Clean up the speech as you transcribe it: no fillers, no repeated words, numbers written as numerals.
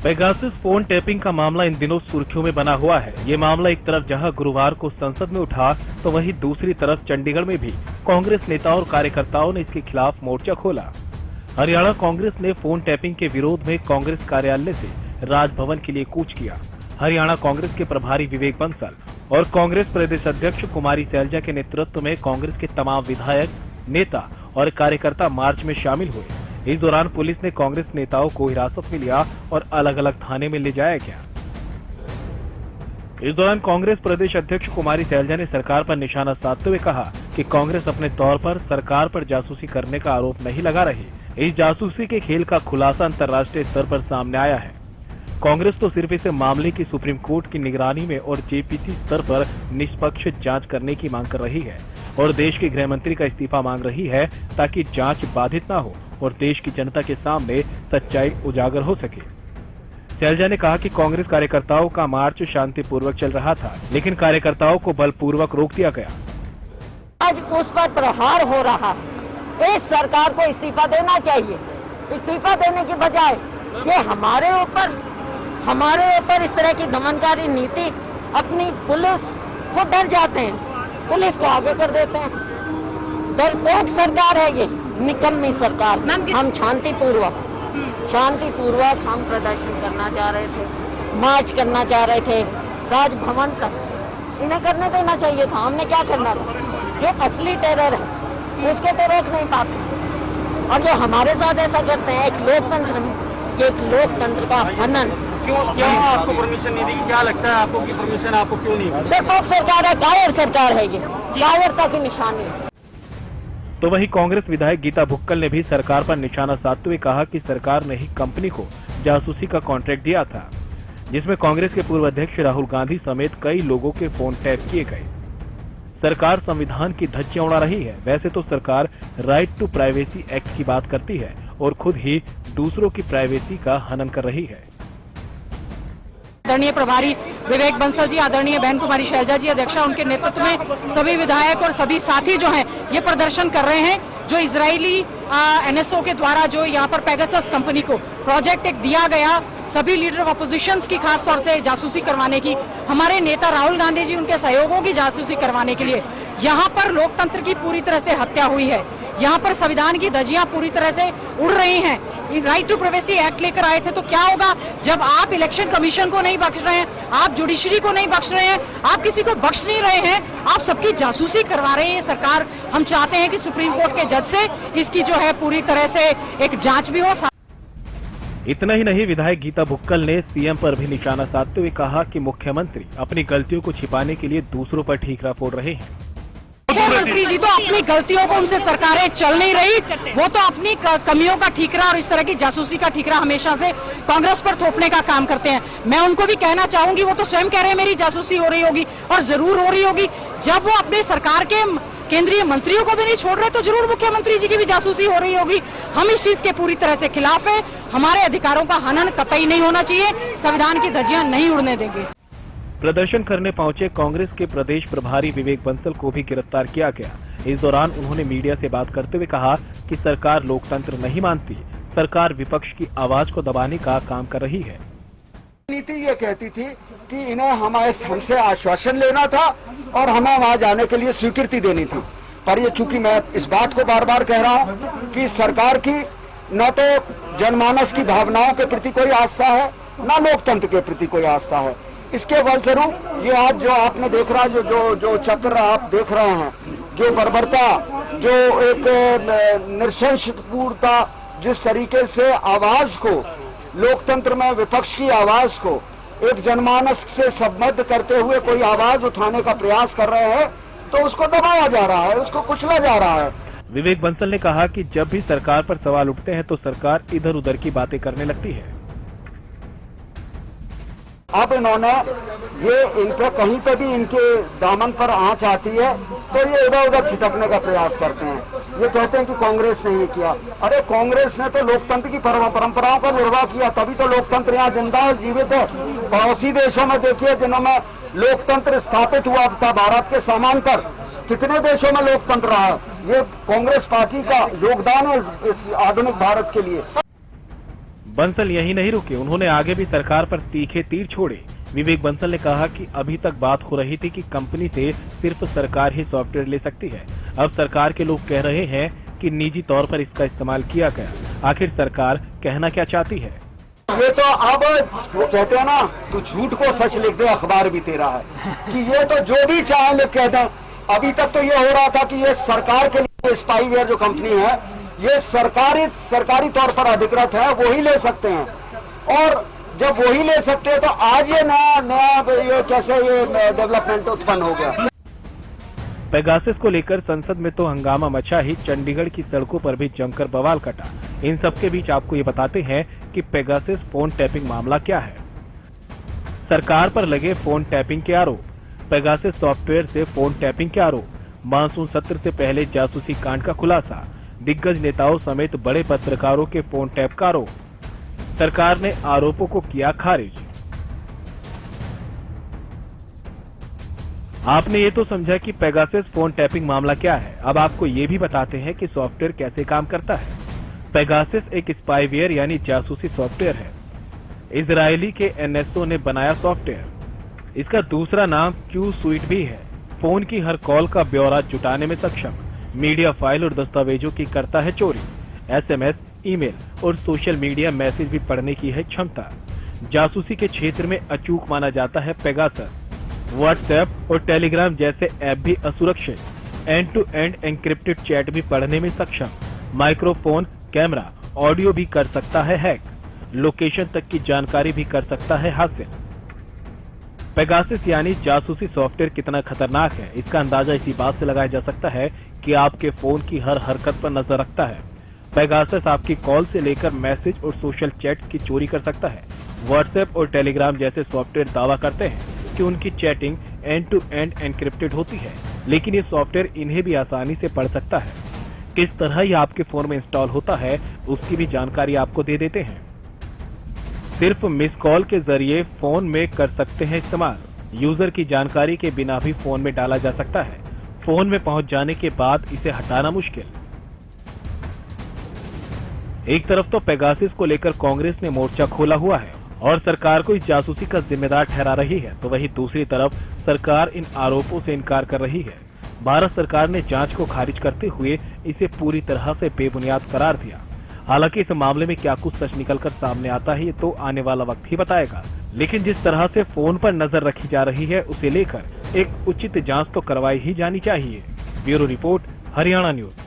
Pegasus phone tapping का मामला इन दिनों सुर्खियों में बना हुआ है। ये मामला एक तरफ जहां गुरुवार को संसद में उठा, तो वहीं दूसरी तरफ चंडीगढ़ में भी कांग्रेस नेताओं और कार्यकर्ताओं ने इसके खिलाफ मोर्चा खोला। हरियाणा कांग्रेस ने फोन टैपिंग के विरोध में कांग्रेस कार्यालय से राजभवन के लिए कूच किया। हरियाणा कांग्रेस के प्रभारी विवेक बंसल और कांग्रेस प्रदेश अध्यक्ष कुमारी सैलजा के नेतृत्व में कांग्रेस के तमाम विधायक, नेता और कार्यकर्ता मार्च में शामिल हुए। इस दौरान पुलिस ने कांग्रेस नेताओं को हिरासत में लिया और अलग अलग थाने में ले जाया गया। इस दौरान कांग्रेस प्रदेश अध्यक्ष कुमारी सैलजा ने सरकार पर निशाना साधते हुए कहा कि कांग्रेस अपने तौर पर सरकार पर जासूसी करने का आरोप नहीं लगा रही। इस जासूसी के खेल का खुलासा अंतर्राष्ट्रीय स्तर पर सामने आया है। कांग्रेस तो सिर्फ इस मामले की सुप्रीम कोर्ट की निगरानी में और जेपीसी स्तर पर निष्पक्ष जांच करने की मांग कर रही है और देश के गृह मंत्री का इस्तीफा मांग रही है, ताकि जांच बाधित न हो और देश की जनता के सामने सच्चाई उजागर हो सके। सैलजा ने कहा कि कांग्रेस कार्यकर्ताओं का मार्च शांतिपूर्वक चल रहा था, लेकिन कार्यकर्ताओं को बलपूर्वक रोक दिया गया। आज उस पर प्रहार हो रहा है। इस सरकार को इस्तीफा देना चाहिए। इस्तीफा देने की बजाय ये हमारे ऊपर इस तरह की दमनकारी नीति, अपनी पुलिस को डर जाते हैं, पुलिस को आगे कर देते हैं। डरपोक सरकार है ये, निकम्मी सरकार। हम शांतिपूर्वक हम प्रदर्शन करना चाह रहे थे, मार्च करना चाह रहे थे राजभवन तक। इन्हें करने देना चाहिए था। हमने क्या करना था? जो असली टेरर है उसको तो रोक नहीं पाते, और जो हमारे साथ ऐसा करते हैं, एक लोकतंत्र का हनन। क्यों आपको परमिशन नहीं दी? क्या लगता है आपको कि परमिशन आपको क्यों नहीं? डरपोक सरकार है, कायर सरकार है, ये कायरता की निशानी है। तो वहीं कांग्रेस विधायक गीता भुक्कल ने भी सरकार पर निशाना साधते हुए कहा कि सरकार ने ही कंपनी को जासूसी का कॉन्ट्रैक्ट दिया था, जिसमें कांग्रेस के पूर्व अध्यक्ष राहुल गांधी समेत कई लोगों के फोन टैप किए गए। सरकार संविधान की धज्जियां उड़ा रही है। वैसे तो सरकार राइट टू प्राइवेसी एक्ट की बात करती है और खुद ही दूसरों की प्राइवेसी का हनन कर रही है। आदरणीय प्रभारी विवेक बंसल जी, आदरणीय बहन कुमारी सैलजा जी अध्यक्षा, उनके नेतृत्व में सभी विधायक और सभी साथी जो हैं ये प्रदर्शन कर रहे हैं। जो इजरायली एनएसओ के द्वारा जो यहाँ पर पेगासस कंपनी को प्रोजेक्ट एक दिया गया, सभी लीडर ऑफ अपोजिशंस की खास तौर से जासूसी करवाने की, हमारे नेता राहुल गांधी जी उनके सहयोगों की जासूसी करवाने के लिए यहाँ पर लोकतंत्र की पूरी तरह से हत्या हुई है। यहाँ पर संविधान की धज्जियां पूरी तरह से उड़ रही हैं। राइट टू प्राइवेसी एक्ट लेकर आए थे, तो क्या होगा जब आप इलेक्शन कमीशन को नहीं बख्श रहे हैं, आप जुडिशरी को नहीं बख्श रहे हैं, आप किसी को बख्श नहीं रहे हैं, आप सबकी जासूसी करवा रहे हैं ये सरकार। हम चाहते हैं कि सुप्रीम कोर्ट के जज से इसकी जो है पूरी तरह से एक जांच भी हो। इतना ही नहीं, विधायक गीता भुक्कल ने सीएम पर भी निशाना साधते हुए कहा कि मुख्यमंत्री अपनी गलतियों को छिपाने के लिए दूसरों पर ठीकरा फोड़ रहे हैं। मुख्यमंत्री जी तो अपनी गलतियों को, उनसे सरकारें चल नहीं रही, वो तो अपनी कमियों का ठीकरा और इस तरह की जासूसी का ठीकरा हमेशा से कांग्रेस पर थोपने का काम करते हैं। मैं उनको भी कहना चाहूंगी, वो तो स्वयं कह रहे हैं मेरी जासूसी हो रही होगी, और जरूर हो रही होगी। जब वो अपने सरकार के केंद्रीय मंत्रियों को भी नहीं छोड़ रहे, तो जरूर मुख्यमंत्री जी की भी जासूसी हो रही होगी। हम इस चीज के पूरी तरह से खिलाफ है। हमारे अधिकारों का हनन कतई नहीं होना चाहिए, संविधान की धज्जियां नहीं उड़ने देंगे। प्रदर्शन करने पहुंचे कांग्रेस के प्रदेश प्रभारी विवेक बंसल को भी गिरफ्तार किया गया। इस दौरान उन्होंने मीडिया से बात करते हुए कहा कि सरकार लोकतंत्र नहीं मानती, सरकार विपक्ष की आवाज को दबाने का काम कर रही है। नीति ये कहती थी कि इन्हें हमसे आश्वासन लेना था और हमें वहां जाने के लिए स्वीकृति देनी थी, पर ये चूंकि मैं इस बात को बार बार कह रहा हूं कि सरकार की न तो जनमानस की भावनाओं के प्रति कोई आस्था है, न लोकतंत्र के प्रति कोई आस्था है। इसके फलस्वरूप ये आज जो आपने देख रहा, जो चक्र आप देख रहे हैं, जो बर्बरता, जो एक नृशंसपूर्णता, जिस तरीके से आवाज को, लोकतंत्र में विपक्ष की आवाज को एक जनमानस से संबद्ध करते हुए कोई आवाज उठाने का प्रयास कर रहे हैं, तो उसको दबाया जा रहा है, उसको कुचला जा रहा है। विवेक बंसल ने कहा कि जब भी सरकार पर सवाल उठते हैं तो सरकार इधर उधर की बातें करने लगती है। अब इन्होंने इन पे कहीं पे भी इनके दामन पर आंच आती है तो ये इधर उधर छिटकने का प्रयास करते हैं। ये कहते हैं कि कांग्रेस ने ये किया। अरे कांग्रेस ने तो लोकतंत्र की परंपराओं का निर्वाह किया, तभी तो लोकतंत्र यहाँ जिंदा और जीवित है। पड़ोसी देशों में देखिए जिन्होंने लोकतंत्र स्थापित हुआ था भारत के समांतर, कितने देशों में लोकतंत्र रहा है। ये कांग्रेस पार्टी का योगदान है इस आधुनिक भारत के लिए। बंसल यही नहीं रुके, उन्होंने आगे भी सरकार पर तीखे तीर छोड़े। विवेक बंसल ने कहा कि अभी तक बात हो रही थी कि कंपनी से सिर्फ सरकार ही सॉफ्टवेयर ले सकती है। अब सरकार के लोग कह रहे हैं कि निजी तौर पर इसका इस्तेमाल किया गया। आखिर सरकार कहना क्या चाहती है? ये तो अब वो कहते हैं ना, तू झूठ को सच लिख दे अखबार भी तेरा है, कि ये तो जो भी चाहे लोग कहते हैं। अभी तक तो ये हो रहा था कि ये सरकार के लिए स्पाईवेयर जो कंपनी है ये सरकारी तौर पर अधिकृत है, वो ही ले सकते हैं। और जब वो ही ले सकते हैं तो आज ये नया ये कैसे ये डेवलपमेंट उत्पन्न हो गया। पेगासस को लेकर संसद में तो हंगामा मचा ही, चंडीगढ़ की सड़कों पर भी जमकर बवाल कटा। इन सब के बीच आपको ये बताते हैं कि पेगासस फोन टैपिंग मामला क्या है। सरकार पर लगे फोन टैपिंग के आरोप। पेगासस सॉफ्टवेयर से फोन टैपिंग के आरोप। मानसून सत्र से पहले जासूसी कांड का खुलासा। दिग्गज नेताओं समेत बड़े पत्रकारों के फोन टैप का आरोप। सरकार ने आरोपों को किया खारिज। आपने ये तो समझा कि पेगासस फोन टैपिंग मामला क्या है। अब आपको ये भी बताते हैं कि सॉफ्टवेयर कैसे काम करता है। पेगासस एक स्पाईवेयर यानी जासूसी सॉफ्टवेयर है। इजरायली के एनएसओ ने बनाया सॉफ्टवेयर। इसका दूसरा नाम क्यू स्वीट भी है। फोन की हर कॉल का ब्यौरा जुटाने में सक्षम, मीडिया फाइल और दस्तावेजों की करता है चोरी। एसएमएस, ईमेल और सोशल मीडिया मैसेज भी पढ़ने की है क्षमता। जासूसी के क्षेत्र में अचूक माना जाता है पेगासस। व्हाट्सएप और टेलीग्राम जैसे ऐप भी असुरक्षित। End to end encrypted chat भी पढ़ने में सक्षम। माइक्रोफोन, कैमरा, ऑडियो भी कर सकता है हैक। लोकेशन तक की जानकारी भी कर सकता है हासिल। पेगासस यानी जासूसी सॉफ्टवेयर कितना खतरनाक है, इसका अंदाजा इसी बात से लगाया जा सकता है कि आपके फोन की हर हरकत पर नजर रखता है। पेगासस आपकी कॉल से लेकर मैसेज और सोशल चैट की चोरी कर सकता है। व्हाट्सएप और टेलीग्राम जैसे सॉफ्टवेयर दावा करते हैं कि उनकी chatting end to end encrypted होती है, लेकिन ये सॉफ्टवेयर इन्हें भी आसानी से पढ़ सकता है। किस तरह ये आपके फोन में इंस्टॉल होता है उसकी भी जानकारी आपको दे देते हैं। सिर्फ मिस कॉल के जरिए फोन में कर सकते हैं इस्तेमाल। यूजर की जानकारी के बिना भी फोन में डाला जा सकता है। फोन में पहुंच जाने के बाद इसे हटाना मुश्किल। एक तरफ तो पेगासस को लेकर कांग्रेस ने मोर्चा खोला हुआ है और सरकार को इस जासूसी का जिम्मेदार ठहरा रही है, तो वहीं दूसरी तरफ सरकार इन आरोपों से इनकार कर रही है। भारत सरकार ने जांच को खारिज करते हुए इसे पूरी तरह से बेबुनियाद करार दिया। हालांकि इस मामले में क्या कुछ सच निकलकर सामने आता है ये तो आने वाला वक्त ही बताएगा, लेकिन जिस तरह से फोन पर नजर रखी जा रही है उसे लेकर एक उचित जांच तो करवाई ही जानी चाहिए। Bureau report, Haryana news.